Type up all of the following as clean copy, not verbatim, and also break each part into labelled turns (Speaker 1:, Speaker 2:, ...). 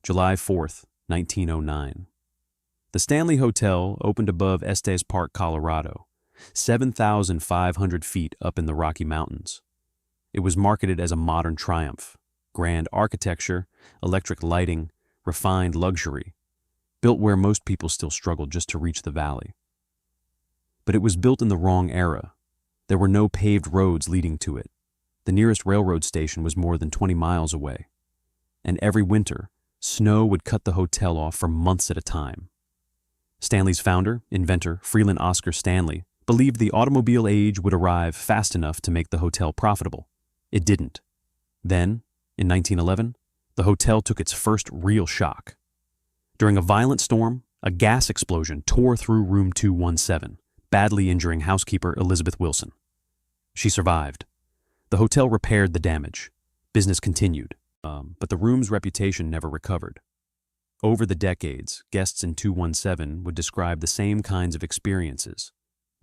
Speaker 1: July 4th, 1909. The Stanley Hotel opened above Estes Park, Colorado, 7,500 feet up in the Rocky Mountains. It was marketed as a modern triumph, grand architecture, electric lighting, refined luxury, built where most people still struggled just to reach the valley. But it was built in the wrong era. There were no paved roads leading to it. The nearest railroad station was more than 20 miles away. And every winter, snow would cut the hotel off for months at a time. Stanley's founder, inventor, Freelan Oscar Stanley, believed the automobile age would arrive fast enough to make the hotel profitable. It didn't. Then, in 1911, the hotel took its first real shock. During a violent storm, a gas explosion tore through room 217, badly injuring housekeeper Elizabeth Wilson. She survived. The hotel repaired the damage. Business continued, but the room's reputation never recovered. Over the decades, guests in 217 would describe the same kinds of experiences.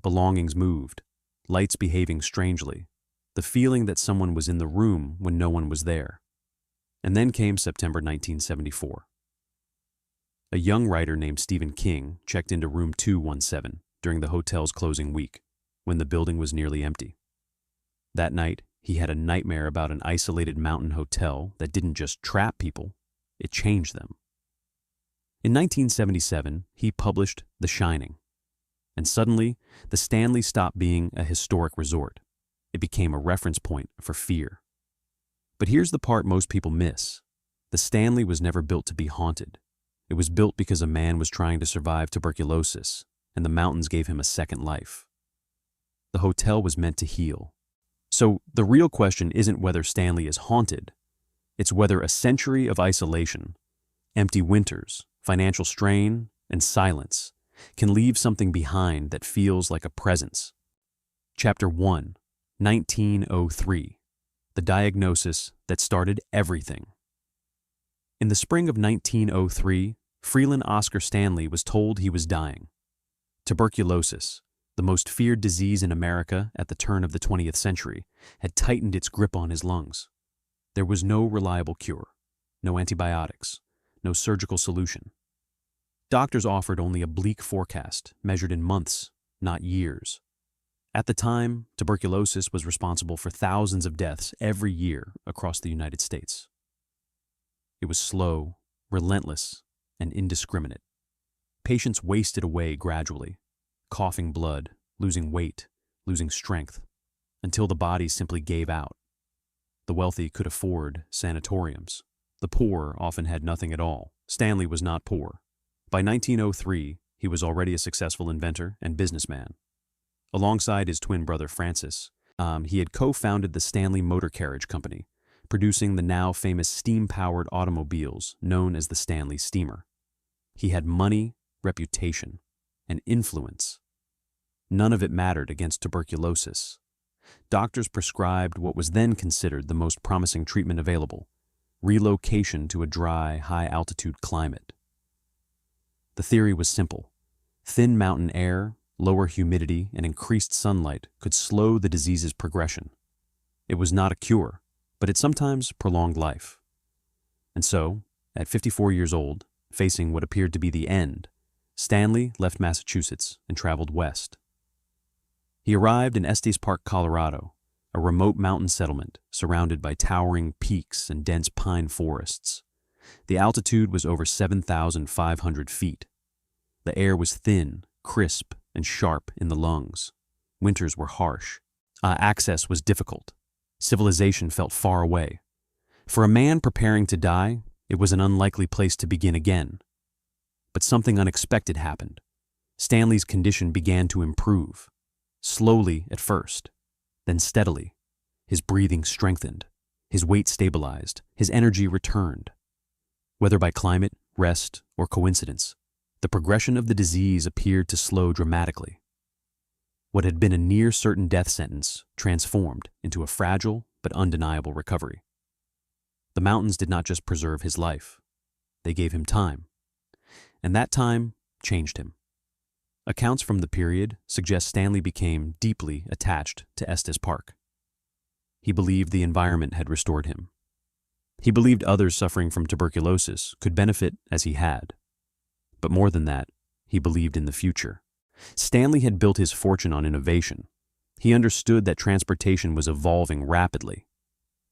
Speaker 1: Belongings moved, lights behaving strangely, the feeling that someone was in the room when no one was there. And then came September 1974. A young writer named Stephen King checked into room 217 during the hotel's closing week, when the building was nearly empty. That night, he had a nightmare about an isolated mountain hotel that didn't just trap people, it changed them. In 1977, he published The Shining, and suddenly, the Stanley stopped being a historic resort. It became a reference point for fear. But here's the part most people miss. The Stanley was never built to be haunted. It was built because a man was trying to survive tuberculosis, and the mountains gave him a second life. The hotel was meant to heal. So the real question isn't whether Stanley is haunted. It's whether a century of isolation, empty winters, financial strain, and silence can leave something behind that feels like a presence. Chapter 1, 1903. The diagnosis that started everything. In the spring of 1903, Freelan Oscar Stanley was told he was dying. Tuberculosis, the most feared disease in America at the turn of the 20th century, had tightened its grip on his lungs. There was no reliable cure, no antibiotics, no surgical solution. Doctors offered only a bleak forecast, measured in months, not years. At the time, tuberculosis was responsible for thousands of deaths every year across the United States. It was slow, relentless, and indiscriminate. Patients wasted away gradually, coughing blood, losing weight, losing strength, until the bodies simply gave out. The wealthy could afford sanatoriums. The poor often had nothing at all. Stanley was not poor. By 1903, he was already a successful inventor and businessman. Alongside his twin brother Francis, he had co-founded the Stanley Motor Carriage Company, producing the now famous steam-powered automobiles known as the Stanley Steamer. He had money, reputation, and influence. None of it mattered against tuberculosis. Doctors prescribed what was then considered the most promising treatment available: relocation to a dry, high-altitude climate. The theory was simple. Thin mountain air, lower humidity, and increased sunlight could slow the disease's progression. It was not a cure, but it sometimes prolonged life. And so, at 54 years old, facing what appeared to be the end, Stanley left Massachusetts and traveled west. He arrived in Estes Park, Colorado, a remote mountain settlement surrounded by towering peaks and dense pine forests. The altitude was over 7,500 feet. The air was thin, crisp, and sharp in the lungs. Winters were harsh. Access was difficult. Civilization felt far away. For a man preparing to die, it was an unlikely place to begin again. But something unexpected happened. Stanley's condition began to improve. Slowly at first, then steadily. His breathing strengthened. His weight stabilized. His energy returned. Whether by climate, rest, or coincidence, the progression of the disease appeared to slow dramatically. What had been a near-certain death sentence transformed into a fragile but undeniable recovery. The mountains did not just preserve his life. They gave him time. And that time changed him. Accounts from the period suggest Stanley became deeply attached to Estes Park. He believed the environment had restored him. He believed others suffering from tuberculosis could benefit as he had. But more than that, he believed in the future. Stanley had built his fortune on innovation. He understood that transportation was evolving rapidly.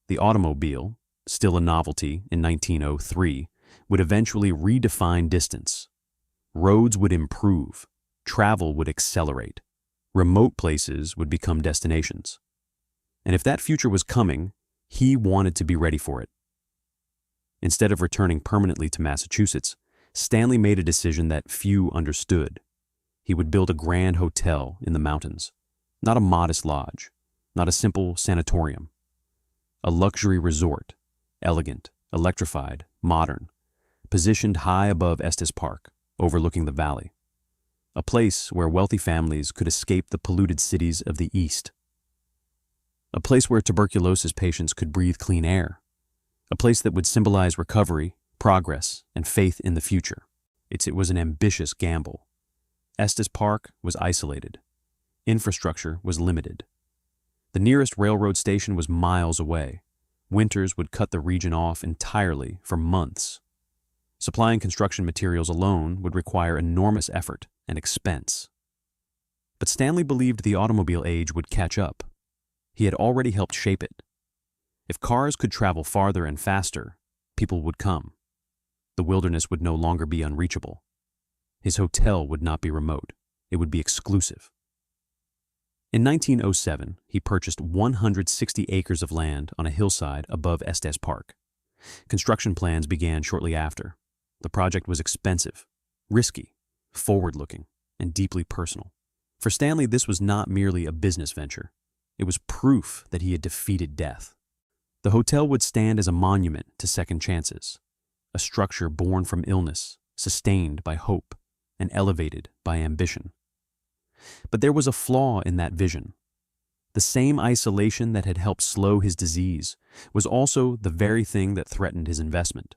Speaker 1: The automobile, still a novelty in 1903, would eventually redefine distance. Roads would improve, travel would accelerate, remote places would become destinations. And if that future was coming, he wanted to be ready for it. Instead of returning permanently to Massachusetts, Stanley made a decision that few understood. He would build a grand hotel in the mountains, not a modest lodge, not a simple sanatorium. A luxury resort, elegant, electrified, modern, positioned high above Estes Park, overlooking the valley. A place where wealthy families could escape the polluted cities of the East. A place where tuberculosis patients could breathe clean air. A place that would symbolize recovery, progress, and faith in the future. It was an ambitious gamble. Estes Park was isolated. Infrastructure was limited. The nearest railroad station was miles away. Winters would cut the region off entirely for months. Supplying construction materials alone would require enormous effort and expense. But Stanley believed the automobile age would catch up. He had already helped shape it. If cars could travel farther and faster, people would come. The wilderness would no longer be unreachable. His hotel would not be remote. It would be exclusive. In 1907, he purchased 160 acres of land on a hillside above Estes Park. Construction plans began shortly after. The project was expensive, risky, forward-looking, and deeply personal. For Stanley, this was not merely a business venture. It was proof that he had defeated death. The hotel would stand as a monument to second chances, a structure born from illness, sustained by hope, and elevated by ambition. But there was a flaw in that vision. The same isolation that had helped slow his disease was also the very thing that threatened his investment.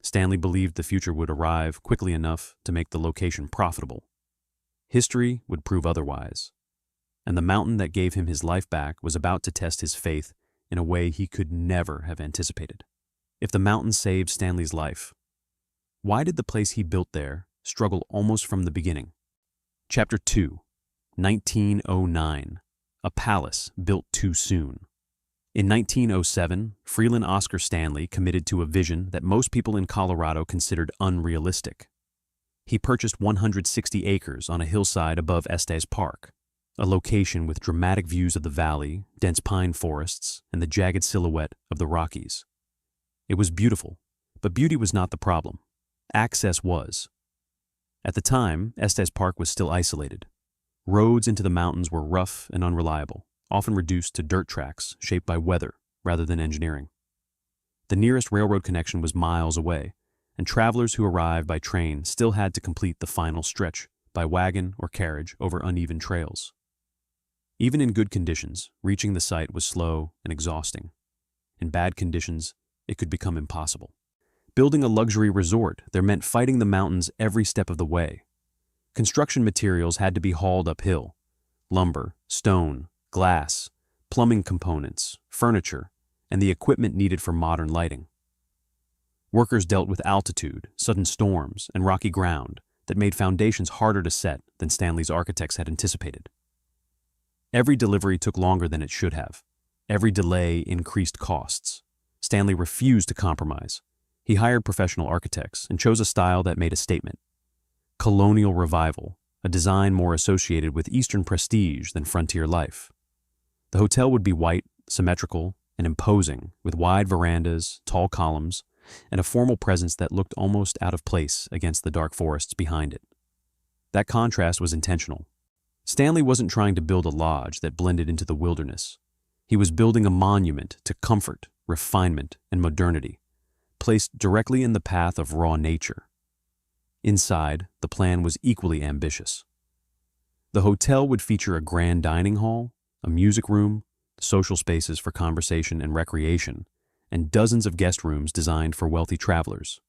Speaker 1: Stanley believed the future would arrive quickly enough to make the location profitable. History would prove otherwise, and the mountain that gave him his life back was about to test his faith in a way he could never have anticipated. If the mountain saved Stanley's life, why did the place he built there struggle almost from the beginning? Chapter 2, 1909, A Palace Built Too Soon. In 1907, Freelan Oscar Stanley committed to a vision that most people in Colorado considered unrealistic. He purchased 160 acres on a hillside above Estes Park, a location with dramatic views of the valley, dense pine forests, and the jagged silhouette of the Rockies. It was beautiful, but beauty was not the problem. Access was. At the time, Estes Park was still isolated. Roads into the mountains were rough and unreliable, often reduced to dirt tracks shaped by weather rather than engineering. The nearest railroad connection was miles away, and travelers who arrived by train still had to complete the final stretch by wagon or carriage over uneven trails. Even in good conditions, reaching the site was slow and exhausting. In bad conditions, it could become impossible. Building a luxury resort there meant fighting the mountains every step of the way. Construction materials had to be hauled uphill. Lumber, stone, glass, plumbing components, furniture, and the equipment needed for modern lighting. Workers dealt with altitude, sudden storms, and rocky ground that made foundations harder to set than Stanley's architects had anticipated. Every delivery took longer than it should have. Every delay increased costs. Stanley refused to compromise. He hired professional architects and chose a style that made a statement. Colonial revival, a design more associated with Eastern prestige than frontier life. The hotel would be white, symmetrical, and imposing, with wide verandas, tall columns, and a formal presence that looked almost out of place against the dark forests behind it. That contrast was intentional. Stanley wasn't trying to build a lodge that blended into the wilderness. He was building a monument to comfort, refinement, and modernity, placed directly in the path of raw nature. Inside, the plan was equally ambitious. The hotel would feature a grand dining hall, a music room, social spaces for conversation and recreation, and dozens of guest rooms designed for wealthy travelers.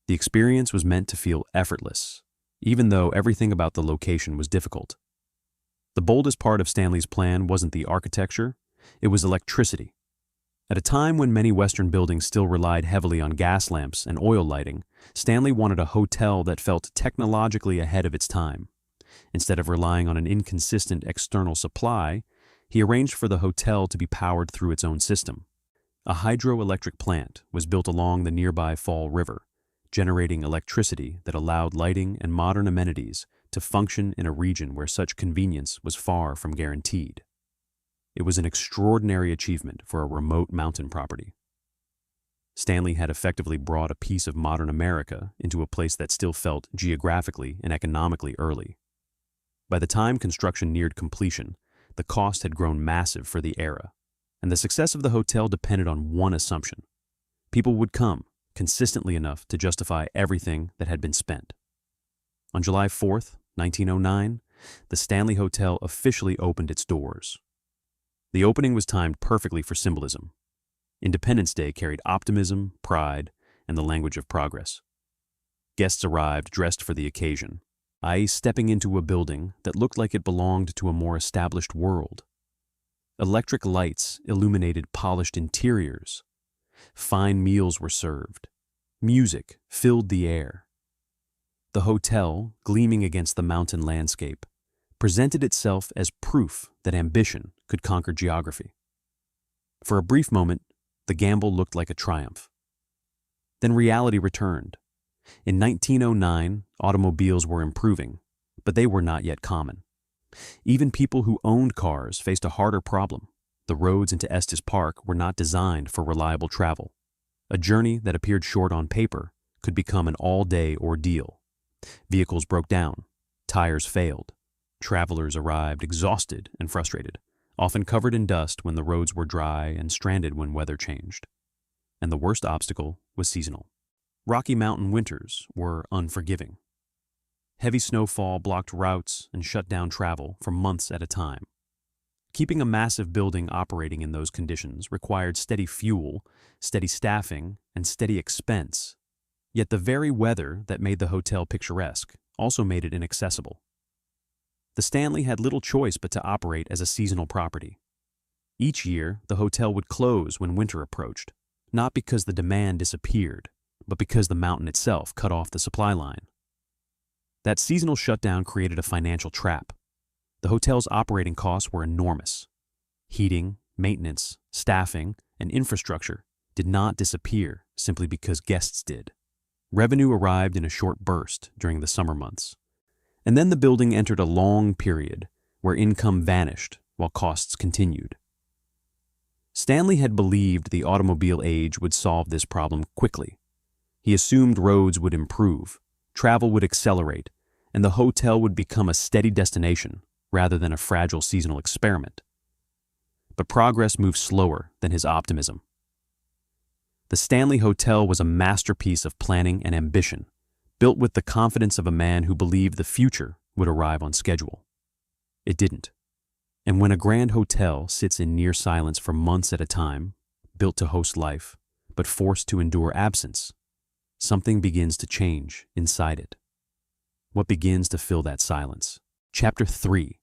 Speaker 1: The experience was meant to feel effortless, even though everything about the location was difficult. The boldest part of Stanley's plan wasn't the architecture, it was electricity. At a time when many Western buildings still relied heavily on gas lamps and oil lighting, Stanley wanted a hotel that felt technologically ahead of its time. Instead of relying on an inconsistent external supply, he arranged for the hotel to be powered through its own system. A hydroelectric plant was built along the nearby Fall River, generating electricity that allowed lighting and modern amenities to function in a region where such convenience was far from guaranteed. It was an extraordinary achievement for a remote mountain property. Stanley had effectively brought a piece of modern America into a place that still felt geographically and economically early. By the time construction neared completion, the cost had grown massive for the era, and the success of the hotel depended on one assumption: people would come consistently enough to justify everything that had been spent. On July 4th, 1909, the Stanley Hotel officially opened its doors. The opening was timed perfectly for symbolism. Independence Day carried optimism, pride, and the language of progress. Guests arrived dressed for the occasion, stepping into a building that looked like it belonged to a more established world. Electric lights illuminated polished interiors. Fine meals were served. Music filled the air. The hotel, gleaming against the mountain landscape, presented itself as proof that ambition could conquer geography. For a brief moment, the gamble looked like a triumph. Then reality returned. In 1909, automobiles were improving, but they were not yet common. Even people who owned cars faced a harder problem. The roads into Estes Park were not designed for reliable travel. A journey that appeared short on paper could become an all-day ordeal. Vehicles broke down, tires failed. Travelers arrived exhausted and frustrated, often covered in dust when the roads were dry and stranded when weather changed. And the worst obstacle was seasonal. Rocky Mountain winters were unforgiving. Heavy snowfall blocked routes and shut down travel for months at a time. Keeping a massive building operating in those conditions required steady fuel, steady staffing, and steady expense. Yet the very weather that made the hotel picturesque also made it inaccessible. The Stanley had little choice but to operate as a seasonal property. Each year, the hotel would close when winter approached, not because the demand disappeared, but because the mountain itself cut off the supply line. That seasonal shutdown created a financial trap. The hotel's operating costs were enormous. Heating, maintenance, staffing, and infrastructure did not disappear simply because guests did. Revenue arrived in a short burst during the summer months, and then the building entered a long period where income vanished while costs continued. Stanley had believed the automobile age would solve this problem quickly. He assumed roads would improve, travel would accelerate, and the hotel would become a steady destination rather than a fragile seasonal experiment. But progress moved slower than his optimism. The Stanley Hotel was a masterpiece of planning and ambition, built with the confidence of a man who believed the future would arrive on schedule. It didn't. And when a grand hotel sits in near silence for months at a time, built to host life, but forced to endure absence, something begins to change inside it. What begins to fill that silence? Chapter 3.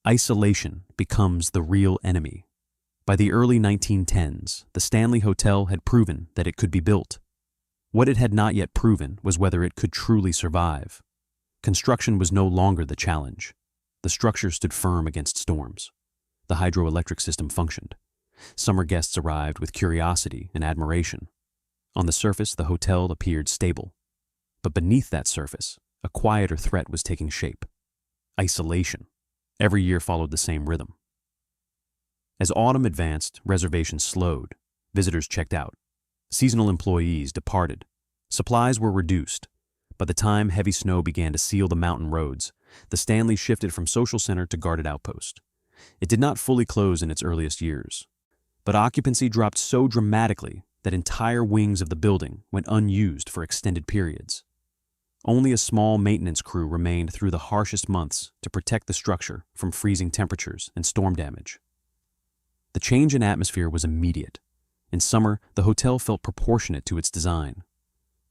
Speaker 1: Isolation becomes the real enemy. By the early 1910s, the Stanley Hotel had proven that it could be built. What it had not yet proven was whether it could truly survive. Construction was no longer the challenge. The structure stood firm against storms. The hydroelectric system functioned. Summer guests arrived with curiosity and admiration. On the surface, the hotel appeared stable. But beneath that surface, a quieter threat was taking shape. Isolation. Every year followed the same rhythm. As autumn advanced, reservations slowed. Visitors checked out. Seasonal employees departed. Supplies were reduced. By the time heavy snow began to seal the mountain roads, the Stanley shifted from social center to guarded outpost. It did not fully close in its earliest years, but occupancy dropped so dramatically that entire wings of the building went unused for extended periods. Only a small maintenance crew remained through the harshest months to protect the structure from freezing temperatures and storm damage. The change in atmosphere was immediate. In summer, the hotel felt proportionate to its design.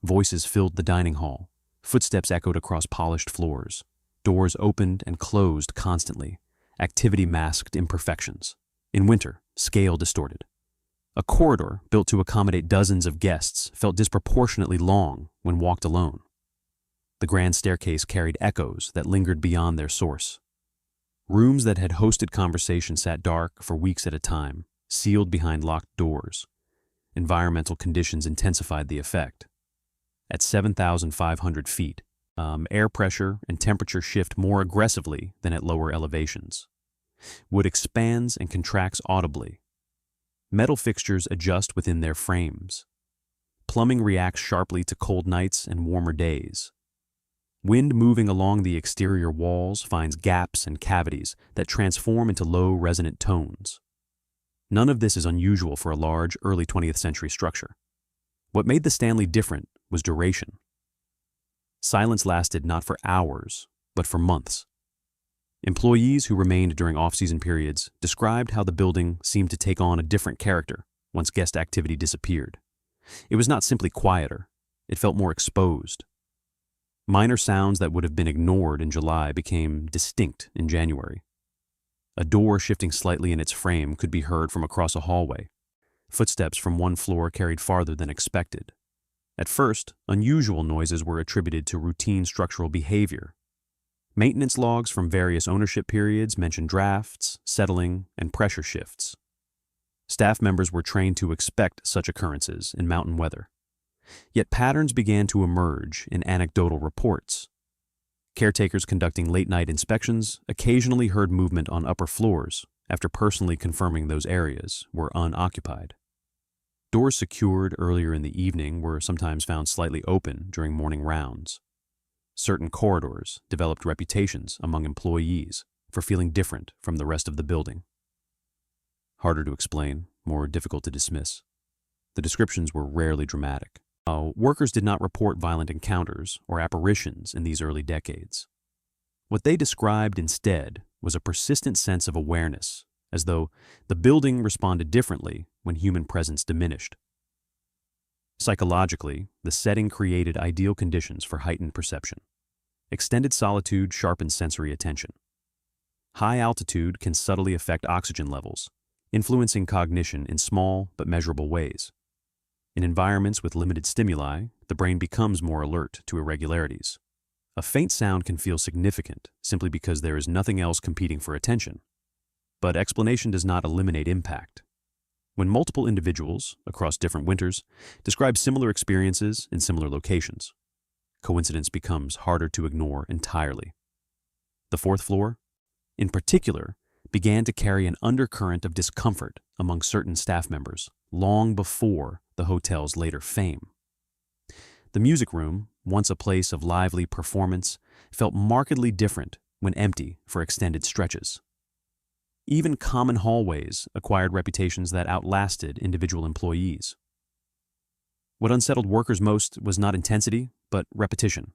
Speaker 1: Voices filled the dining hall. Footsteps echoed across polished floors. Doors opened and closed constantly. Activity masked imperfections. In winter, scale distorted. A corridor built to accommodate dozens of guests felt disproportionately long when walked alone. The grand staircase carried echoes that lingered beyond their source. Rooms that had hosted conversation sat dark for weeks at a time, sealed behind locked doors. Environmental conditions intensified the effect. At 7,500 feet, air pressure and temperature shift more aggressively than at lower elevations. Wood expands and contracts audibly. Metal fixtures adjust within their frames. Plumbing reacts sharply to cold nights and warmer days. Wind moving along the exterior walls finds gaps and cavities that transform into low, resonant tones. None of this is unusual for a large, early 20th century structure. What made the Stanley different was duration. Silence lasted not for hours, but for months. Employees who remained during off-season periods described how the building seemed to take on a different character once guest activity disappeared. It was not simply quieter, it felt more exposed. Minor sounds that would have been ignored in July became distinct in January. A door shifting slightly in its frame could be heard from across a hallway. Footsteps from one floor carried farther than expected. At first, unusual noises were attributed to routine structural behavior. Maintenance logs from various ownership periods mentioned drafts, settling, and pressure shifts. Staff members were trained to expect such occurrences in mountain weather. Yet patterns began to emerge in anecdotal reports. Caretakers conducting late-night inspections occasionally heard movement on upper floors after personally confirming those areas were unoccupied. Doors secured earlier in the evening were sometimes found slightly open during morning rounds. Certain corridors developed reputations among employees for feeling different from the rest of the building. Harder to explain, more difficult to dismiss. The descriptions were rarely dramatic. Workers did not report violent encounters or apparitions in these early decades. What they described instead was a persistent sense of awareness, as though the building responded differently when human presence diminished. Psychologically, the setting created ideal conditions for heightened perception. Extended solitude sharpens sensory attention. High altitude can subtly affect oxygen levels, influencing cognition in small but measurable ways. In environments with limited stimuli, the brain becomes more alert to irregularities. A faint sound can feel significant simply because there is nothing else competing for attention. But explanation does not eliminate impact. When multiple individuals, across different winters, describe similar experiences in similar locations, coincidence becomes harder to ignore entirely. The fourth floor, in particular, began to carry an undercurrent of discomfort among certain staff members long before the hotel's later fame. The music room, once a place of lively performance, felt markedly different when empty for extended stretches. Even common hallways acquired reputations that outlasted individual employees. What unsettled workers most was not intensity, but repetition.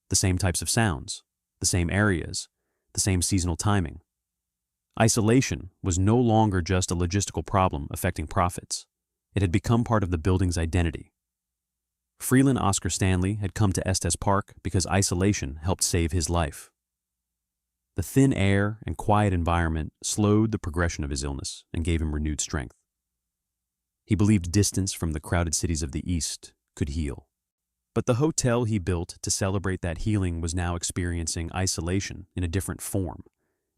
Speaker 1: The same types of sounds, the same areas, the same seasonal timing. Isolation was no longer just a logistical problem affecting profits. It had become part of the building's identity. Freelan Oscar Stanley had come to Estes Park because isolation helped save his life. The thin air and quiet environment slowed the progression of his illness and gave him renewed strength. He believed distance from the crowded cities of the East could heal. But the hotel he built to celebrate that healing was now experiencing isolation in a different form.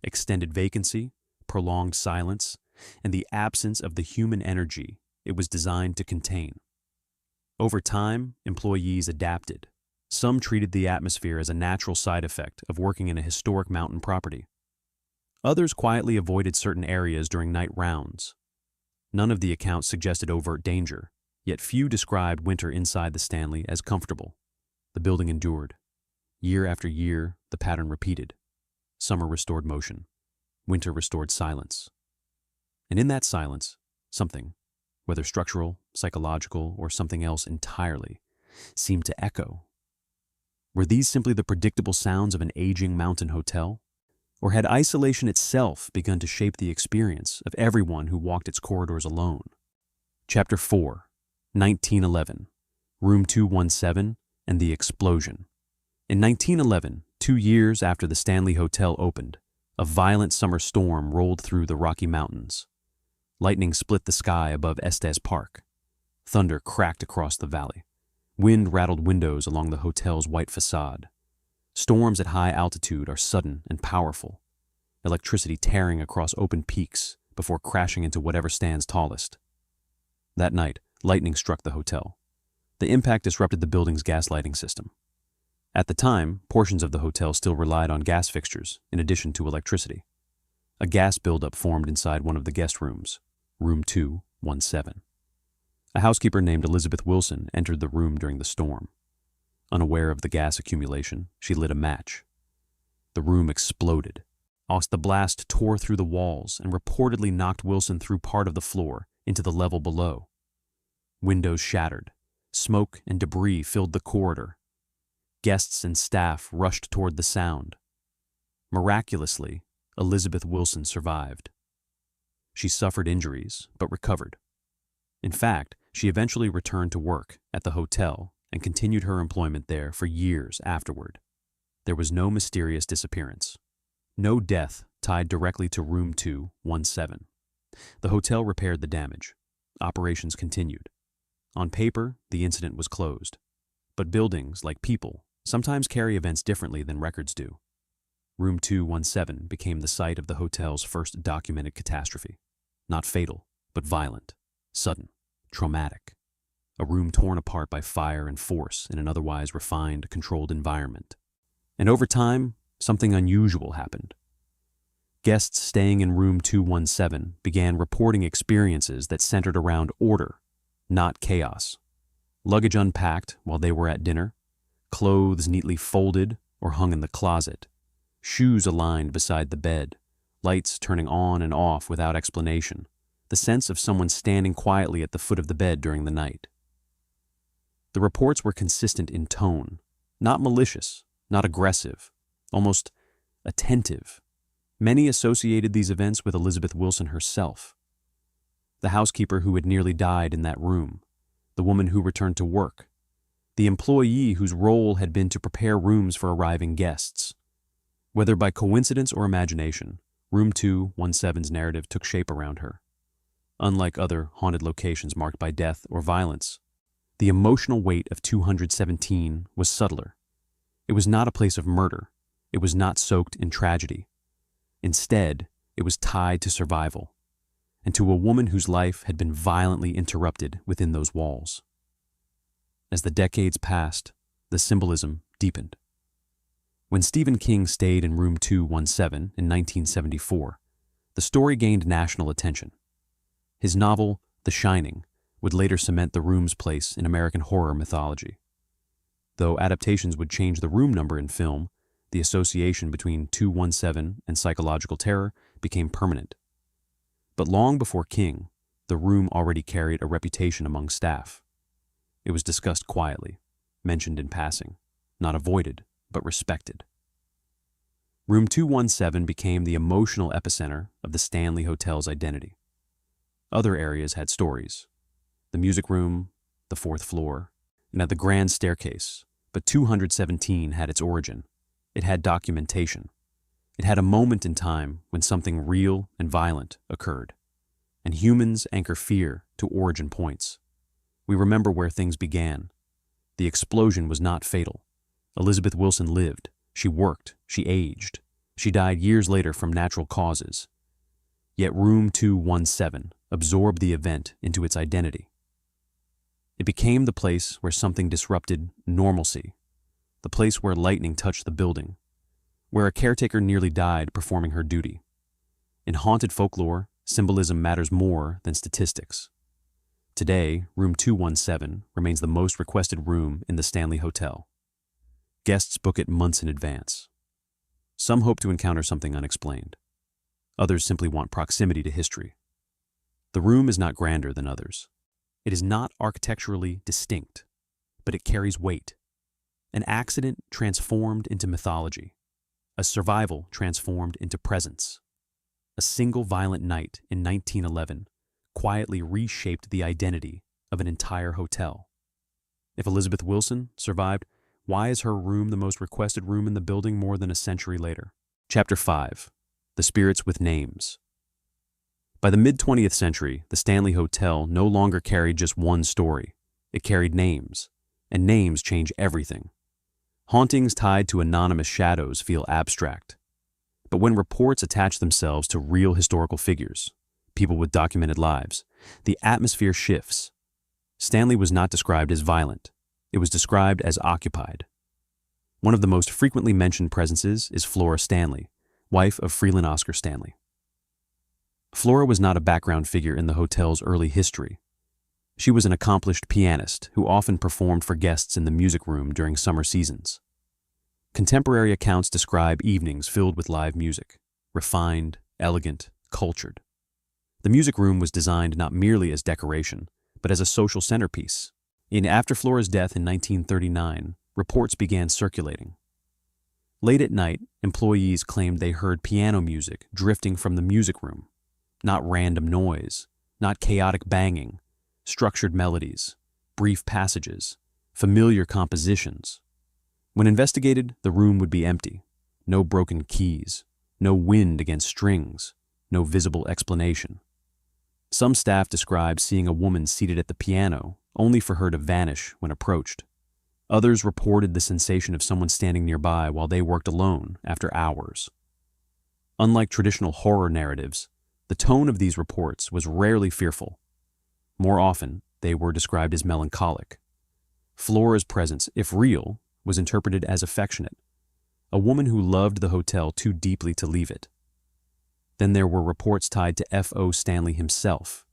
Speaker 1: Extended vacancy, prolonged silence, and the absence of the human energy it was designed to contain. Over time, employees adapted. Some treated the atmosphere as a natural side effect of working in a historic mountain property. Others quietly avoided certain areas during night rounds. None of the accounts suggested overt danger, yet few described winter inside the Stanley as comfortable. The building endured. Year after year, the pattern repeated. Summer restored motion. Winter restored silence. And in that silence, something, whether structural, psychological, or something else entirely, seemed to echo. Were these simply the predictable sounds of an aging mountain hotel? Or had isolation itself begun to shape the experience of everyone who walked its corridors alone? Chapter 4, 1911, Room 217 and the Explosion. In 1911, 2 years after the Stanley Hotel opened, a violent summer storm rolled through the Rocky Mountains. Lightning split the sky above Estes Park. Thunder cracked across the valley. Wind rattled windows along the hotel's white facade. Storms at high altitude are sudden and powerful, electricity tearing across open peaks before crashing into whatever stands tallest. That night, lightning struck the hotel. The impact disrupted the building's gas lighting system. At the time, portions of the hotel still relied on gas fixtures in addition to electricity. A gas buildup formed inside one of the guest rooms, room 217. A housekeeper named Elizabeth Wilson entered the room during the storm. Unaware of the gas accumulation, she lit a match. The room exploded. The blast tore through the walls and reportedly knocked Wilson through part of the floor into the level below. Windows shattered. Smoke and debris filled the corridor. Guests and staff rushed toward the sound. Miraculously, Elizabeth Wilson survived. She suffered injuries, but recovered. In fact, she eventually returned to work at the hotel and continued her employment there for years afterward. There was no mysterious disappearance. No death tied directly to room 217. The hotel repaired the damage. Operations continued. On paper, the incident was closed. But buildings, like people, sometimes carry events differently than records do. Room 217 became the site of the hotel's first documented catastrophe. Not fatal, but violent, sudden, traumatic. A room torn apart by fire and force in an otherwise refined, controlled environment. And over time, something unusual happened. Guests staying in room 217 began reporting experiences that centered around order, not chaos. Luggage unpacked while they were at dinner, clothes neatly folded or hung in the closet, shoes aligned beside the bed, lights turning on and off without explanation, the sense of someone standing quietly at the foot of the bed during the night. The reports were consistent in tone, not malicious, not aggressive, almost attentive. Many associated these events with Elizabeth Wilson herself. The housekeeper who had nearly died in that room, the woman who returned to work, the employee whose role had been to prepare rooms for arriving guests. Whether by coincidence or imagination, room 217's narrative took shape around her. Unlike other haunted locations marked by death or violence, the emotional weight of 217 was subtler. It was not a place of murder. It was not soaked in tragedy. Instead, it was tied to survival, and to a woman whose life had been violently interrupted within those walls. As the decades passed, the symbolism deepened. When Stephen King stayed in room 217 in 1974, the story gained national attention. His novel, The Shining, would later cement the room's place in American horror mythology. Though adaptations would change the room number in film, the association between 217 and psychological terror became permanent. But long before King, the room already carried a reputation among staff. It was discussed quietly, mentioned in passing, not avoided, but respected. Room 217 became the emotional epicenter of the Stanley Hotel's identity. Other areas had stories. The music room, the fourth floor, and at the grand staircase, but 217 had its origin. It had documentation. It had a moment in time when something real and violent occurred. And humans anchor fear to origin points. We remember where things began. The explosion was not fatal. Elizabeth Wilson lived. She worked. She aged. She died years later from natural causes. Yet room 217 absorbed the event into its identity. It became the place where something disrupted normalcy, the place where lightning touched the building, where a caretaker nearly died performing her duty. In haunted folklore, symbolism matters more than statistics. Today, room 217 remains the most requested room in the Stanley Hotel. Guests book it months in advance. Some hope to encounter something unexplained. Others simply want proximity to history. The room is not grander than others. It is not architecturally distinct, but it carries weight. An accident transformed into mythology. A survival transformed into presence. A single violent night in 1911 quietly reshaped the identity of an entire hotel. If Elizabeth Wilson survived, why is her room the most requested room in the building more than a century later? Chapter 5. The Spirits with Names. By the mid-20th century, the Stanley Hotel no longer carried just one story. It carried names, and names change everything. Hauntings tied to anonymous shadows feel abstract. But when reports attach themselves to real historical figures, people with documented lives, the atmosphere shifts. Stanley was not described as violent. It was described as occupied. One of the most frequently mentioned presences is Flora Stanley, wife of Freelan Oscar Stanley. Flora was not a background figure in the hotel's early history. She was an accomplished pianist who often performed for guests in the music room during summer seasons. Contemporary accounts describe evenings filled with live music, refined, elegant, cultured. The music room was designed not merely as decoration, but as a social centerpiece. After Flora's death in 1939, reports began circulating. Late at night, employees claimed they heard piano music drifting from the music room. Not random noise, not chaotic banging, structured melodies, brief passages, familiar compositions. When investigated, the room would be empty. No broken keys, no wind against strings, no visible explanation. Some staff described seeing a woman seated at the piano, only for her to vanish when approached. Others reported the sensation of someone standing nearby while they worked alone after hours. Unlike traditional horror narratives, the tone of these reports was rarely fearful. More often, they were described as melancholic. Flora's presence, if real, was interpreted as affectionate, a woman who loved the hotel too deeply to leave it. Then there were reports tied to F.O. Stanley himself.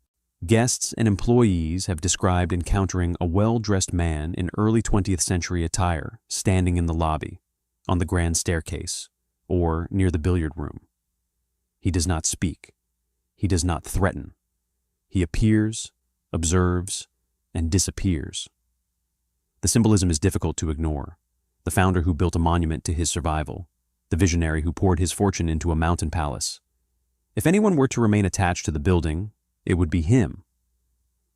Speaker 1: Guests and employees have described encountering a well-dressed man in early 20th century attire standing in the lobby, on the grand staircase, or near the billiard room. He does not speak. He does not threaten. He appears, observes, and disappears. The symbolism is difficult to ignore. The founder who built a monument to his survival, the visionary who poured his fortune into a mountain palace. If anyone were to remain attached to the building, it would be him.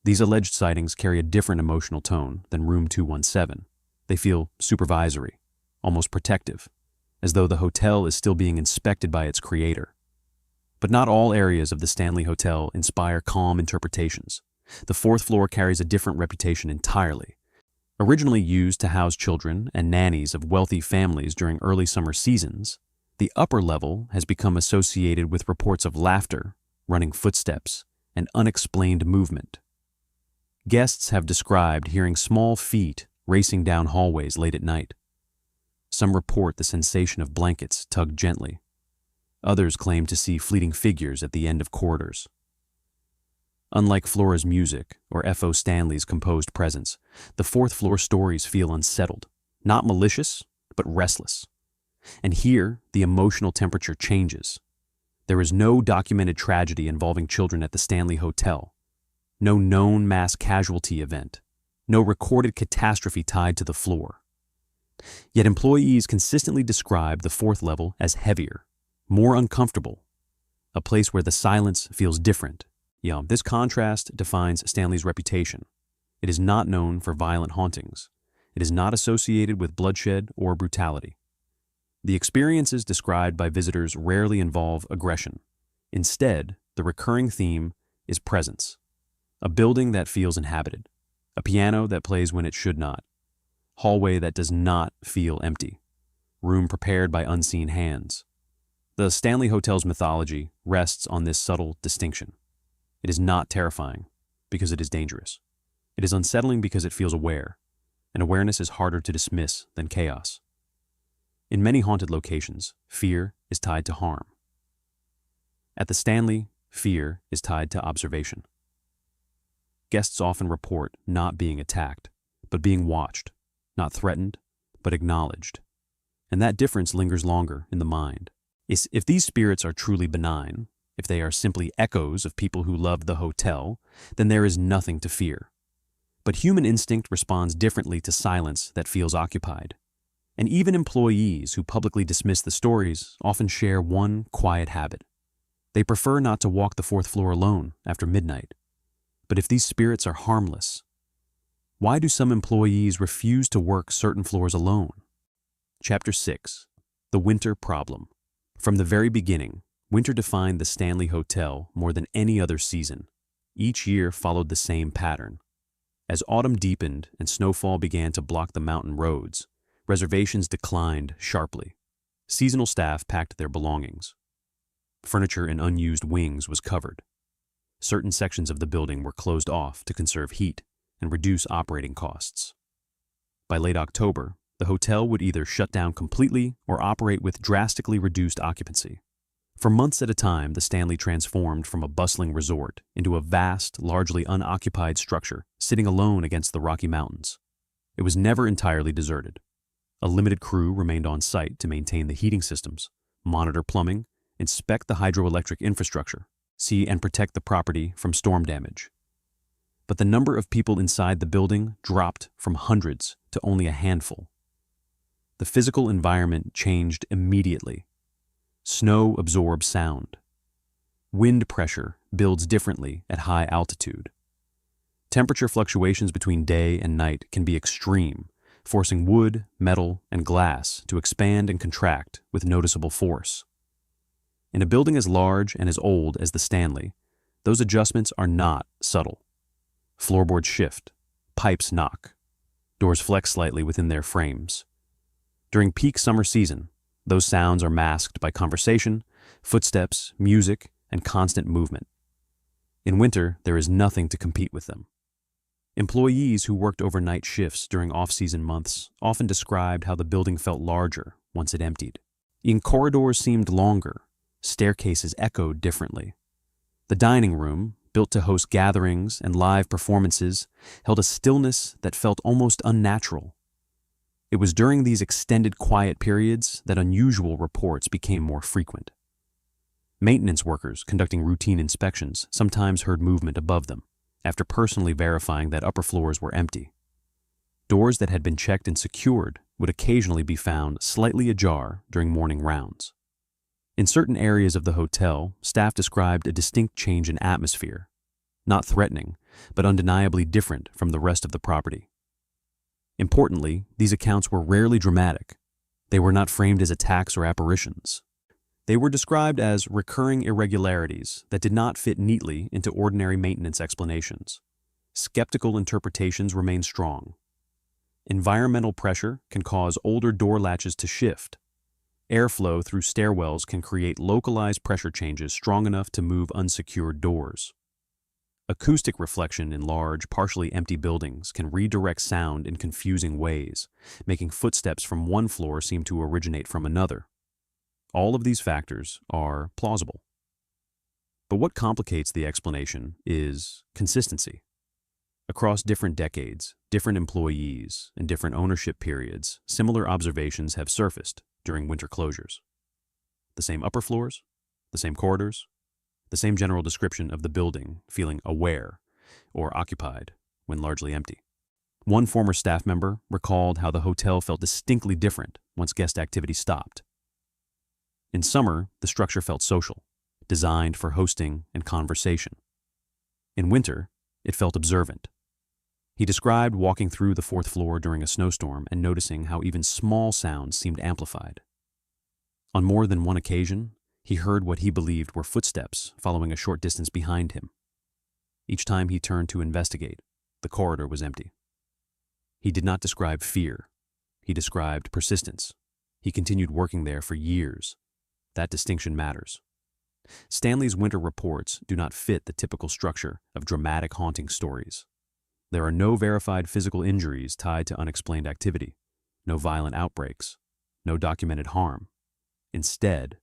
Speaker 1: These alleged sightings carry a different emotional tone than Room 217. They feel supervisory, almost protective, as though the hotel is still being inspected by its creator. But not all areas of the Stanley Hotel inspire calm interpretations. The fourth floor carries a different reputation entirely. Originally used to house children and nannies of wealthy families during early summer seasons, the upper level has become associated with reports of laughter, running footsteps, and unexplained movement. Guests have described hearing small feet racing down hallways late at night. Some report the sensation of blankets tugged gently. Others claim to see fleeting figures at the end of corridors. Unlike Flora's music or F.O. Stanley's composed presence, the fourth floor stories feel unsettled, not malicious, but restless. And here, the emotional temperature changes. There is no documented tragedy involving children at the Stanley Hotel, no known mass casualty event, no recorded catastrophe tied to the floor. Yet employees consistently describe the fourth level as heavier, more uncomfortable, a place where the silence feels different. This contrast defines Stanley's reputation. It is not known for violent hauntings. It is not associated with bloodshed or brutality. The experiences described by visitors rarely involve aggression. Instead, the recurring theme is presence. A building that feels inhabited. A piano that plays when it should not. Hallway that does not feel empty. Room prepared by unseen hands. The Stanley Hotel's mythology rests on this subtle distinction. It is not terrifying because it is dangerous. It is unsettling because it feels aware, and awareness is harder to dismiss than chaos. In many haunted locations, fear is tied to harm. At the Stanley, fear is tied to observation. Guests often report not being attacked, but being watched, not threatened, but acknowledged. And that difference lingers longer in the mind. If these spirits are truly benign, if they are simply echoes of people who loved the hotel, then there is nothing to fear. But human instinct responds differently to silence that feels occupied. And even employees who publicly dismiss the stories often share one quiet habit. They prefer not to walk the fourth floor alone after midnight. But if these spirits are harmless, why do some employees refuse to work certain floors alone? Chapter 6. The Winter Problem. From the very beginning, Winter defined the Stanley Hotel more than any other season. Each year followed the same pattern. As autumn deepened and snowfall began to block the mountain roads, reservations declined sharply. Seasonal staff packed their belongings. Furniture in unused wings was covered. Certain sections of the building were closed off to conserve heat and reduce operating costs. By late October, the hotel would either shut down completely or operate with drastically reduced occupancy. For months at a time, the Stanley transformed from a bustling resort into a vast, largely unoccupied structure sitting alone against the Rocky Mountains. It was never entirely deserted. A limited crew remained on site to maintain the heating systems, monitor plumbing, inspect the hydroelectric infrastructure, see and protect the property from storm damage. But the number of people inside the building dropped from hundreds to only a handful. The physical environment changed immediately. Snow absorbs sound. Wind pressure builds differently at high altitude. Temperature fluctuations between day and night can be extreme, forcing wood, metal, and glass to expand and contract with noticeable force. In a building as large and as old as the Stanley, those adjustments are not subtle. Floorboards shift, pipes knock, doors flex slightly within their frames. During peak summer season, those sounds are masked by conversation, footsteps, music, and constant movement. In winter, there is nothing to compete with them. Employees who worked overnight shifts during off-season months often described how the building felt larger once it emptied. Corridors seemed longer, staircases echoed differently. The dining room, built to host gatherings and live performances, held a stillness that felt almost unnatural. It was during these extended quiet periods that unusual reports became more frequent. Maintenance workers conducting routine inspections sometimes heard movement above them, after personally verifying that upper floors were empty. Doors that had been checked and secured would occasionally be found slightly ajar during morning rounds. In certain areas of the hotel, staff described a distinct change in atmosphere, not threatening, but undeniably different from the rest of the property. Importantly, these accounts were rarely dramatic. They were not framed as attacks or apparitions. They were described as recurring irregularities that did not fit neatly into ordinary maintenance explanations. Skeptical interpretations remain strong. Environmental pressure can cause older door latches to shift. Airflow through stairwells can create localized pressure changes strong enough to move unsecured doors. Acoustic reflection in large, partially empty buildings can redirect sound in confusing ways, making footsteps from one floor seem to originate from another. All of these factors are plausible. But what complicates the explanation is consistency. Across different decades, different employees, and different ownership periods, similar observations have surfaced during winter closures. The same upper floors, the same corridors, the same general description of the building feeling aware or occupied when largely empty. One former staff member recalled how the hotel felt distinctly different once guest activity stopped. In summer, the structure felt social, designed for hosting and conversation. In winter, it felt observant. He described walking through the fourth floor during a snowstorm and noticing how even small sounds seemed amplified. On more than one occasion, he heard what he believed were footsteps following a short distance behind him. Each time he turned to investigate, the corridor was empty. He did not describe fear. He described persistence. He continued working there for years. That distinction matters. Stanley's winter reports do not fit the typical structure of dramatic haunting stories. There are no verified physical injuries tied to unexplained activity, no violent outbreaks, no documented harm. Instead,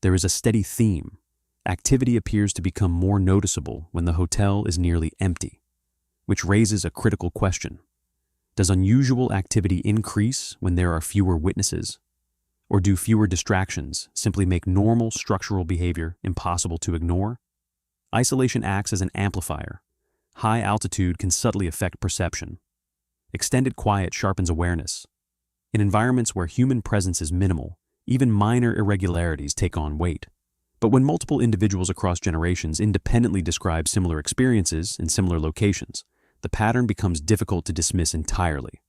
Speaker 1: there is a steady theme. Activity appears to become more noticeable when the hotel is nearly empty, which raises a critical question. Does unusual activity increase when there are fewer witnesses? Or do fewer distractions simply make normal structural behavior impossible to ignore? Isolation acts as an amplifier. High altitude can subtly affect perception. Extended quiet sharpens awareness. In environments where human presence is minimal, even minor irregularities take on weight. But when multiple individuals across generations independently describe similar experiences in similar locations, the pattern becomes difficult to dismiss entirely.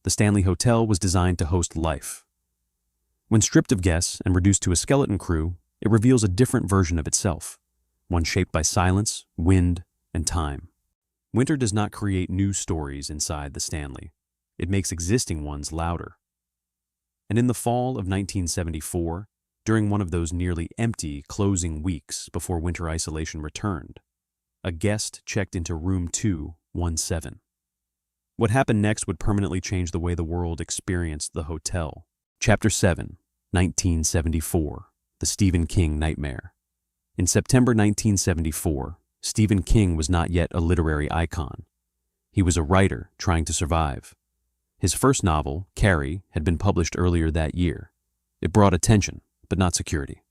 Speaker 1: The Stanley Hotel was designed to host life. When stripped of guests and reduced to a skeleton crew, it reveals a different version of itself, one shaped by silence, wind, and time. Winter does not create new stories inside the Stanley. It makes existing ones louder. And in the fall of 1974, during one of those nearly empty closing weeks before winter isolation returned, a guest checked into room 217. What happened next would permanently change the way the world experienced the hotel. Chapter 7, 1974, The Stephen King Nightmare. In September 1974, Stephen King was not yet a literary icon. He was a writer trying to survive. His first novel, Carrie, had been published earlier that year. It brought attention, but not security.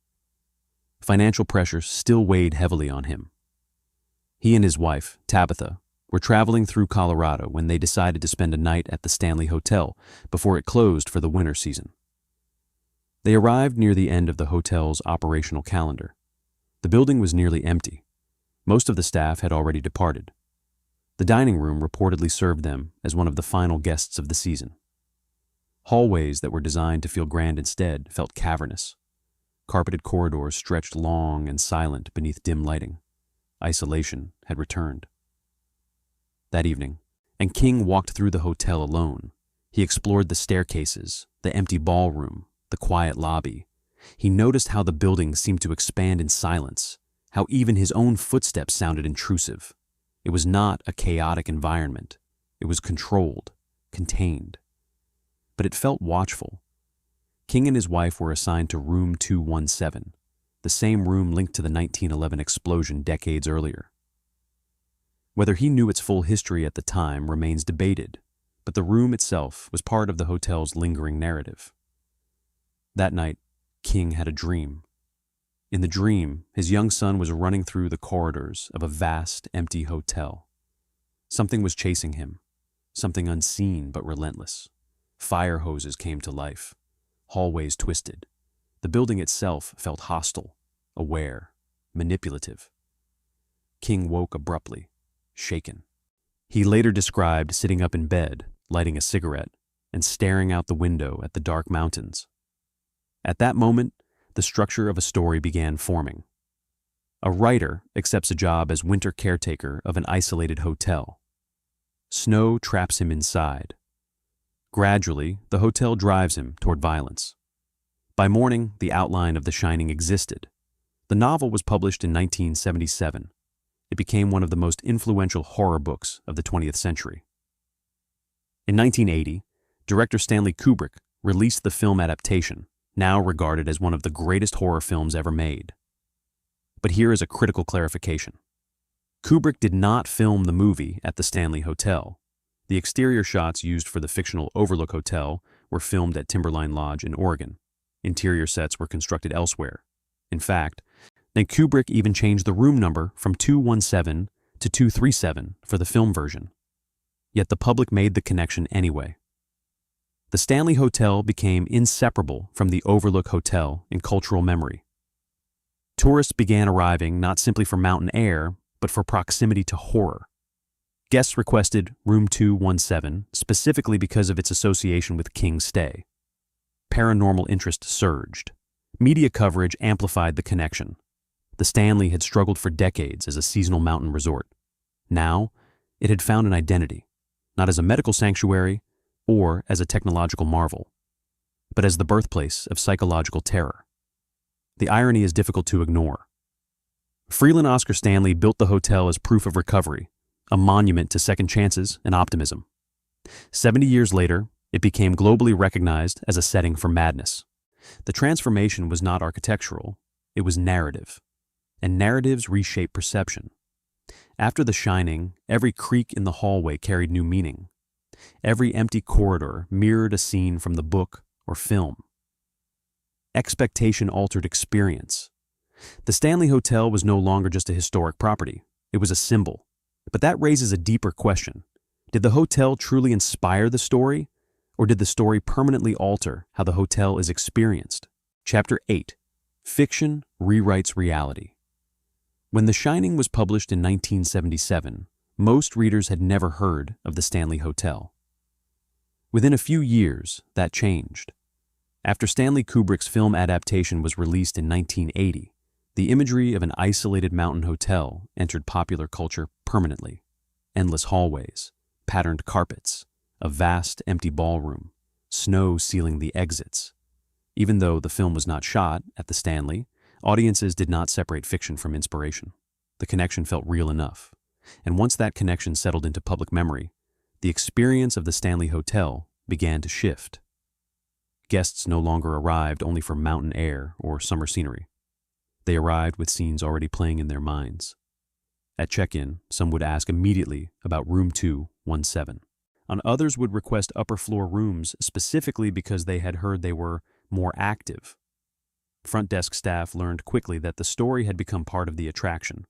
Speaker 1: Financial pressure still weighed heavily on him. He and his wife, Tabitha, were traveling through Colorado when they decided to spend a night at the Stanley Hotel before it closed for the winter season. They arrived near the end of the hotel's operational calendar. The building was nearly empty. Most of the staff had already departed. The dining room reportedly served them as one of the final guests of the season. Hallways that were designed to feel grand instead felt cavernous. Carpeted corridors stretched long and silent beneath dim lighting. Isolation had returned. That evening, and King walked through the hotel alone. He explored the staircases, the empty ballroom, the quiet lobby. He noticed how the building seemed to expand in silence, how even his own footsteps sounded intrusive. It was not a chaotic environment. It was controlled, contained. But it felt watchful. King and his wife were assigned to room 217, the same room linked to the 1911 explosion decades earlier. Whether he knew its full history at the time remains debated, but the room itself was part of the hotel's lingering narrative. That night, King had a dream. In the dream, his young son was running through the corridors of a vast, empty hotel. Something was chasing him, something unseen but relentless. Fire hoses came to life. Hallways twisted. The building itself felt hostile, aware, manipulative. King woke abruptly, shaken. He later described sitting up in bed, lighting a cigarette, and staring out the window at the dark mountains. At that moment, the structure of a story began forming. A writer accepts a job as winter caretaker of an isolated hotel. Snow traps him inside. Gradually, the hotel drives him toward violence. By morning, the outline of The Shining existed. The novel was published in 1977. It became one of the most influential horror books of the 20th century. In 1980, director Stanley Kubrick released the film adaptation, now regarded as one of the greatest horror films ever made. But here is a critical clarification. Kubrick did not film the movie at the Stanley Hotel. The exterior shots used for the fictional Overlook Hotel were filmed at Timberline Lodge in Oregon. Interior sets were constructed elsewhere. In fact, then Kubrick even changed the room number from 217 to 237 for the film version. Yet the public made the connection anyway. The Stanley Hotel became inseparable from the Overlook Hotel in cultural memory. Tourists began arriving not simply for mountain air, but for proximity to horror. Guests requested room 217 specifically because of its association with King's stay. Paranormal interest surged. Media coverage amplified the connection. The Stanley had struggled for decades as a seasonal mountain resort. Now, it had found an identity, not as a medical sanctuary or as a technological marvel, but as the birthplace of psychological terror. The irony is difficult to ignore. Freelan Oscar Stanley built the hotel as proof of recovery, a monument to second chances and optimism. 70 years later, it became globally recognized as a setting for madness. The transformation was not architectural, it was narrative. And narratives reshape perception. After The Shining, every creak in the hallway carried new meaning. Every empty corridor mirrored a scene from the book or film. Expectation altered experience. The Stanley Hotel was no longer just a historic property. It was a symbol. But that raises a deeper question. Did the hotel truly inspire the story, or did the story permanently alter how the hotel is experienced? Chapter 8. Fiction Rewrites Reality. When The Shining was published in 1977, most readers had never heard of the Stanley Hotel. Within a few years, that changed. After Stanley Kubrick's film adaptation was released in 1980, the imagery of an isolated mountain hotel entered popular culture permanently. Endless hallways, patterned carpets, a vast empty ballroom, snow sealing the exits. Even though the film was not shot at the Stanley, audiences did not separate fiction from inspiration. The connection felt real enough. And once that connection settled into public memory, the experience of the Stanley Hotel began to shift. Guests no longer arrived only for mountain air or summer scenery. They arrived with scenes already playing in their minds. At check-in, some would ask immediately about room 217. Others would request upper floor rooms specifically because they had heard they were more active. Front desk staff learned quickly that the story had become part of the attraction.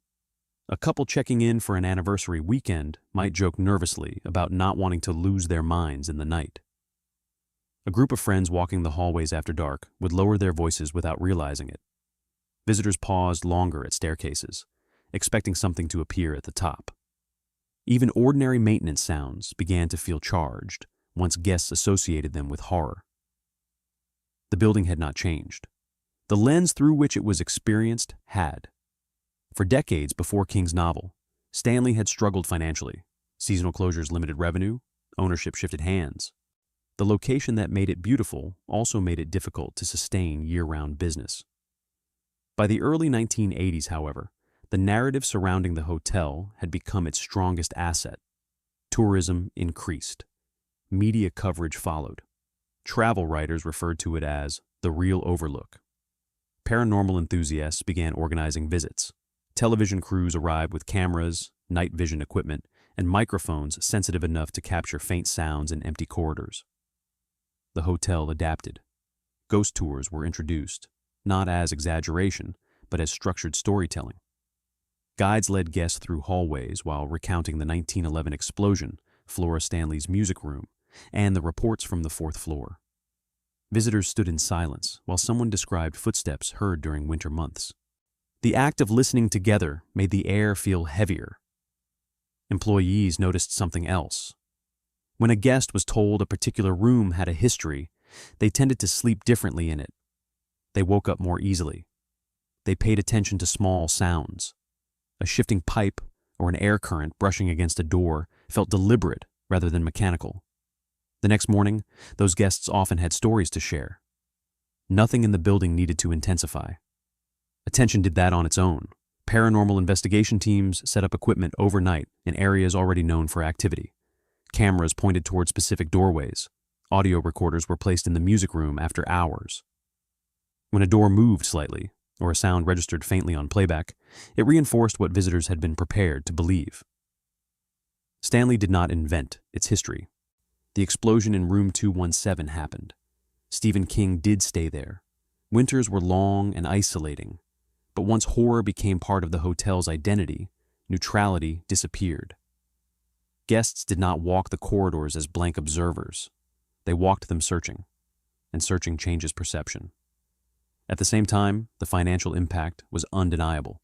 Speaker 1: A couple checking in for an anniversary weekend might joke nervously about not wanting to lose their minds in the night. A group of friends walking the hallways after dark would lower their voices without realizing it. Visitors paused longer at staircases, expecting something to appear at the top. Even ordinary maintenance sounds began to feel charged once guests associated them with horror. The building had not changed. The lens through which it was experienced had. For decades before King's novel, Stanley had struggled financially. Seasonal closures limited revenue, ownership shifted hands. The location that made it beautiful also made it difficult to sustain year-round business. By the early 1980s, however, the narrative surrounding the hotel had become its strongest asset. Tourism increased. Media coverage followed. Travel writers referred to it as the real overlook. Paranormal enthusiasts began organizing visits. Television crews arrived with cameras, night vision equipment, and microphones sensitive enough to capture faint sounds in empty corridors. The hotel adapted. Ghost tours were introduced, not as exaggeration, but as structured storytelling. Guides led guests through hallways while recounting the 1911 explosion, Flora Stanley's music room, and the reports from the fourth floor. Visitors stood in silence while someone described footsteps heard during winter months. The act of listening together made the air feel heavier. Employees noticed something else. When a guest was told a particular room had a history, they tended to sleep differently in it. They woke up more easily. They paid attention to small sounds. A shifting pipe or an air current brushing against a door felt deliberate rather than mechanical. The next morning, those guests often had stories to share. Nothing in the building needed to intensify. Attention did that on its own. Paranormal investigation teams set up equipment overnight in areas already known for activity. Cameras pointed toward specific doorways. Audio recorders were placed in the music room after hours. When a door moved slightly, or a sound registered faintly on playback, it reinforced what visitors had been prepared to believe. Stanley did not invent its history. The explosion in room 217 happened. Stephen King did stay there. Winters were long and isolating, but once horror became part of the hotel's identity, neutrality disappeared. Guests did not walk the corridors as blank observers. They walked them searching, and searching changes perception. At the same time, the financial impact was undeniable.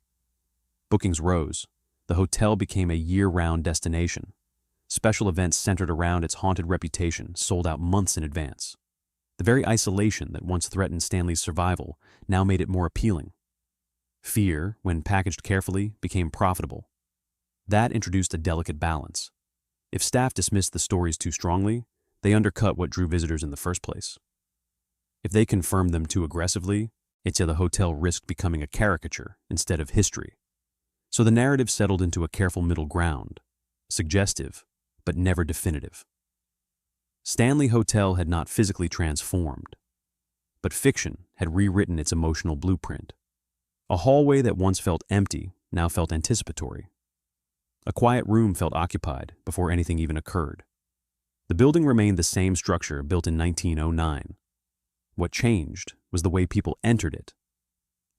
Speaker 1: Bookings rose. The hotel became a year-round destination. Special events centered around its haunted reputation sold out months in advance. The very isolation that once threatened Stanley's survival now made it more appealing. Fear, when packaged carefully, became profitable. That introduced a delicate balance. If staff dismissed the stories too strongly, they undercut what drew visitors in the first place. If they confirmed them too aggressively, the hotel risked becoming a caricature instead of history. So the narrative settled into a careful middle ground, suggestive, but never definitive. Stanley Hotel had not physically transformed, but fiction had rewritten its emotional blueprint. A hallway that once felt empty now felt anticipatory. A quiet room felt occupied before anything even occurred. The building remained the same structure built in 1909. What changed was the way people entered it.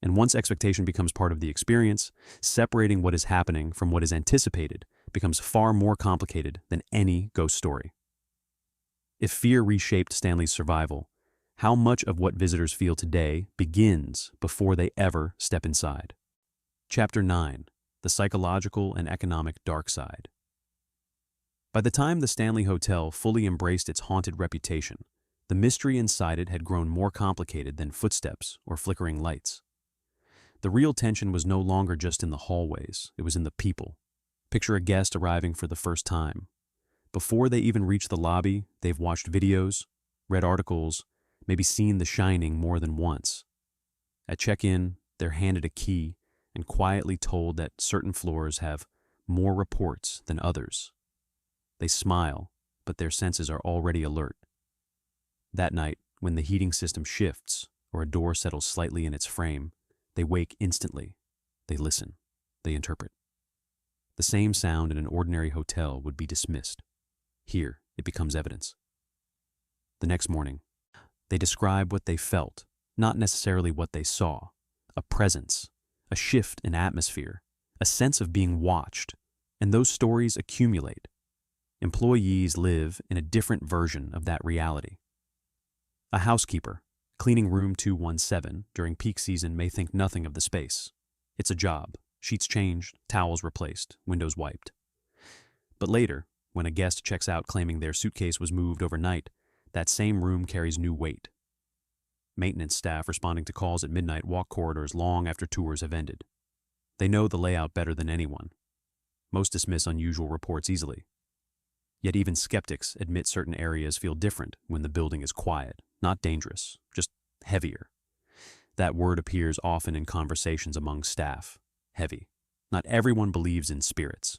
Speaker 1: And once expectation becomes part of the experience, separating what is happening from what is anticipated becomes far more complicated than any ghost story. If fear reshaped Stanley's survival, how much of what visitors feel today begins before they ever step inside? Chapter 9: The Psychological and Economic Dark Side. By the time the Stanley Hotel fully embraced its haunted reputation, The mystery inside it had grown more complicated than footsteps or flickering lights. The real tension was no longer just in the hallways, it was in the people. Picture a guest arriving for the first time. Before they even reach the lobby, they've watched videos, read articles, maybe seen The Shining more than once. At check-in, they're handed a key and quietly told that certain floors have more reports than others. They smile, but their senses are already alert. That night, when the heating system shifts or a door settles slightly in its frame, they wake instantly. They listen. They interpret. The same sound in an ordinary hotel would be dismissed. Here, it becomes evidence. The next morning, they describe what they felt, not necessarily what they saw. A presence, a shift in atmosphere, a sense of being watched, and those stories accumulate. Employees live in a different version of that reality. A housekeeper, cleaning room 217 during peak season, may think nothing of the space. It's a job, sheets changed, towels replaced, windows wiped. But later, when a guest checks out claiming their suitcase was moved overnight, that same room carries new weight. Maintenance staff responding to calls at midnight walk corridors long after tours have ended. They know the layout better than anyone. Most dismiss unusual reports easily. Yet even skeptics admit certain areas feel different when the building is quiet, not dangerous, just heavier. That word appears often in conversations among staff. Heavy. Not everyone believes in spirits.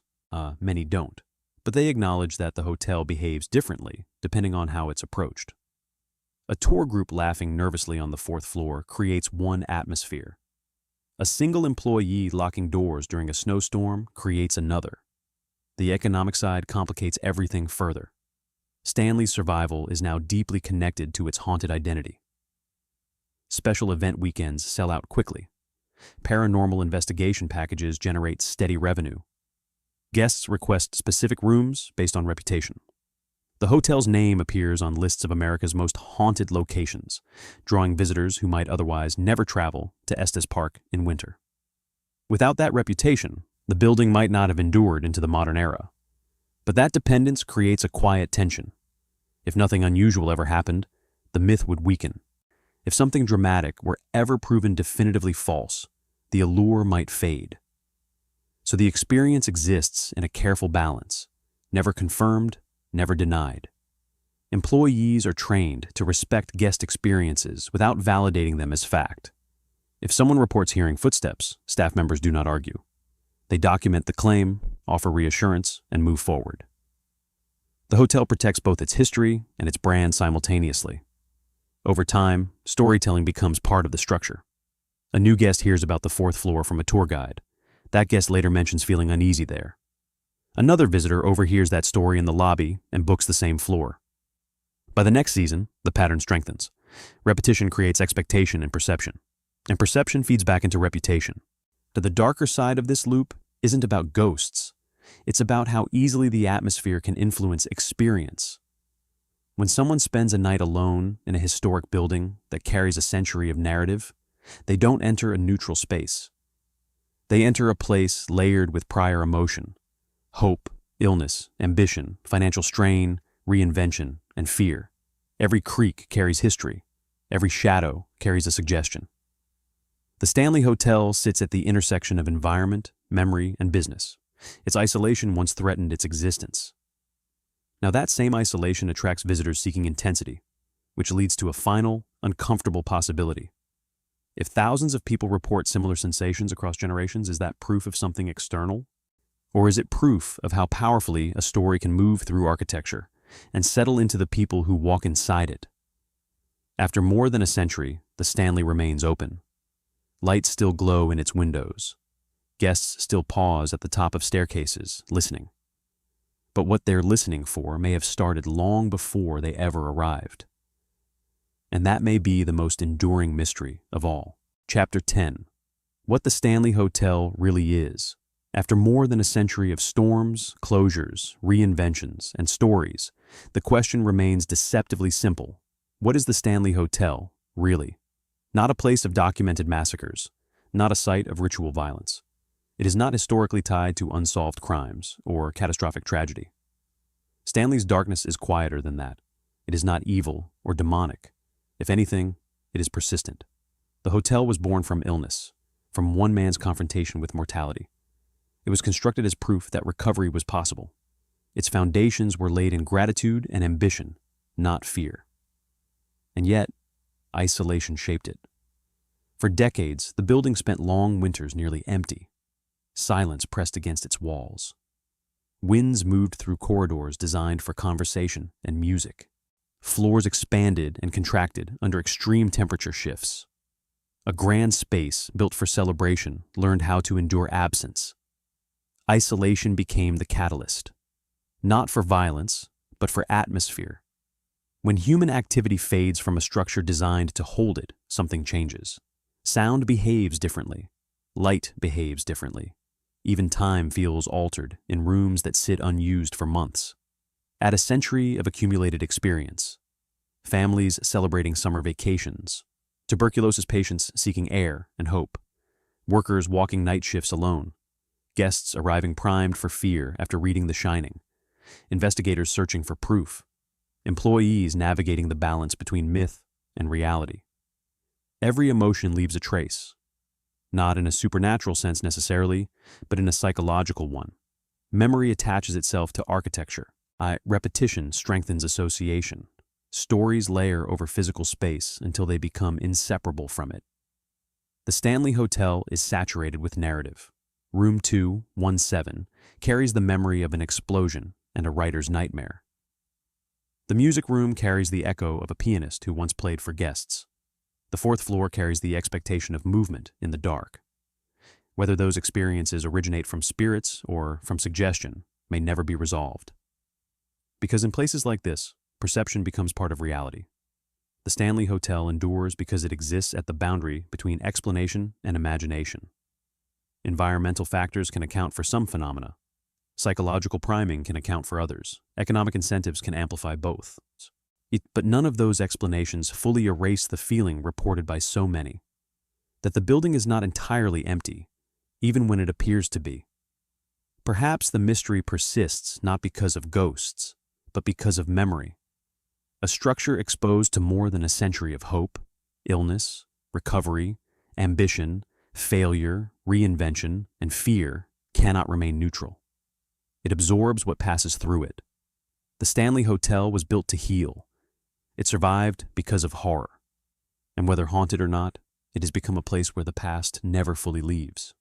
Speaker 1: Many don't. But they acknowledge that the hotel behaves differently depending on how it's approached. A tour group laughing nervously on the 4th floor creates one atmosphere. A single employee locking doors during a snowstorm creates another. The economic side complicates everything further. Stanley's survival is now deeply connected to its haunted identity. Special event weekends sell out quickly. Paranormal investigation packages generate steady revenue. Guests request specific rooms based on reputation. The hotel's name appears on lists of America's most haunted locations, drawing visitors who might otherwise never travel to Estes Park in winter. Without that reputation, the building might not have endured into the modern era. But that dependence creates a quiet tension. If nothing unusual ever happened, the myth would weaken. If something dramatic were ever proven definitively false, the allure might fade. So the experience exists in a careful balance, never confirmed, never denied. Employees are trained to respect guest experiences without validating them as fact. If someone reports hearing footsteps, staff members do not argue. They document the claim, offer reassurance, and move forward. The hotel protects both its history and its brand simultaneously. Over time, storytelling becomes part of the structure. A new guest hears about the 4th floor from a tour guide. That guest later mentions feeling uneasy there. Another visitor overhears that story in the lobby and books the same floor. By the next season, the pattern strengthens. Repetition creates expectation and perception feeds back into reputation. The darker side of this loop isn't about ghosts. It's about how easily the atmosphere can influence experience. When someone spends a night alone in a historic building that carries a century of narrative, they don't enter a neutral space. They enter a place layered with prior emotion, hope, illness, ambition, financial strain, reinvention, and fear. Every creak carries history. Every shadow carries a suggestion. The Stanley Hotel sits at the intersection of environment, memory, and business. Its isolation once threatened its existence. Now that same isolation attracts visitors seeking intensity, which leads to a final, uncomfortable possibility. If thousands of people report similar sensations across generations, is that proof of something external? Or is it proof of how powerfully a story can move through architecture and settle into the people who walk inside it? After more than a century, the Stanley remains open. Lights still glow in its windows. Guests still pause at the top of staircases, listening. But what they're listening for may have started long before they ever arrived. And that may be the most enduring mystery of all. Chapter 10. What the Stanley Hotel really is. After more than a century of storms, closures, reinventions, and stories, the question remains deceptively simple. What is the Stanley Hotel, really? Not a place of documented massacres, not a site of ritual violence. It is not historically tied to unsolved crimes or catastrophic tragedy. Stanley's darkness is quieter than that. It is not evil or demonic. If anything, it is persistent. The hotel was born from illness, from one man's confrontation with mortality. It was constructed as proof that recovery was possible. Its foundations were laid in gratitude and ambition, not fear. And yet, isolation shaped it. For decades, the building spent long winters nearly empty. Silence pressed against its walls. Winds moved through corridors designed for conversation and music. Floors expanded and contracted under extreme temperature shifts. A grand space built for celebration learned how to endure absence. Isolation became the catalyst, not for violence, but for atmosphere. When human activity fades from a structure designed to hold it, something changes. Sound behaves differently. Light behaves differently. Even time feels altered in rooms that sit unused for months. Add a century of accumulated experience. Families celebrating summer vacations. Tuberculosis patients seeking air and hope. Workers walking night shifts alone. Guests arriving primed for fear after reading The Shining. Investigators searching for proof. Employees navigating the balance between myth and reality. Every emotion leaves a trace. Not in a supernatural sense necessarily, but in a psychological one. Memory attaches itself to architecture. Repetition strengthens association. Stories layer over physical space until they become inseparable from it. The Stanley Hotel is saturated with narrative. Room 217 carries the memory of an explosion and a writer's nightmare. The music room carries the echo of a pianist who once played for guests. The fourth floor carries the expectation of movement in the dark. Whether those experiences originate from spirits or from suggestion may never be resolved. Because in places like this, perception becomes part of reality. The Stanley Hotel endures because it exists at the boundary between explanation and imagination. Environmental factors can account for some phenomena. Psychological priming can account for others. Economic incentives can amplify both. But none of those explanations fully erase the feeling reported by so many, that the building is not entirely empty, even when it appears to be. Perhaps the mystery persists not because of ghosts, but because of memory. A structure exposed to more than a century of hope, illness, recovery, ambition, failure, reinvention, and fear cannot remain neutral. It absorbs what passes through it. The Stanley Hotel was built to heal. It survived because of horror. And whether haunted or not, it has become a place where the past never fully leaves.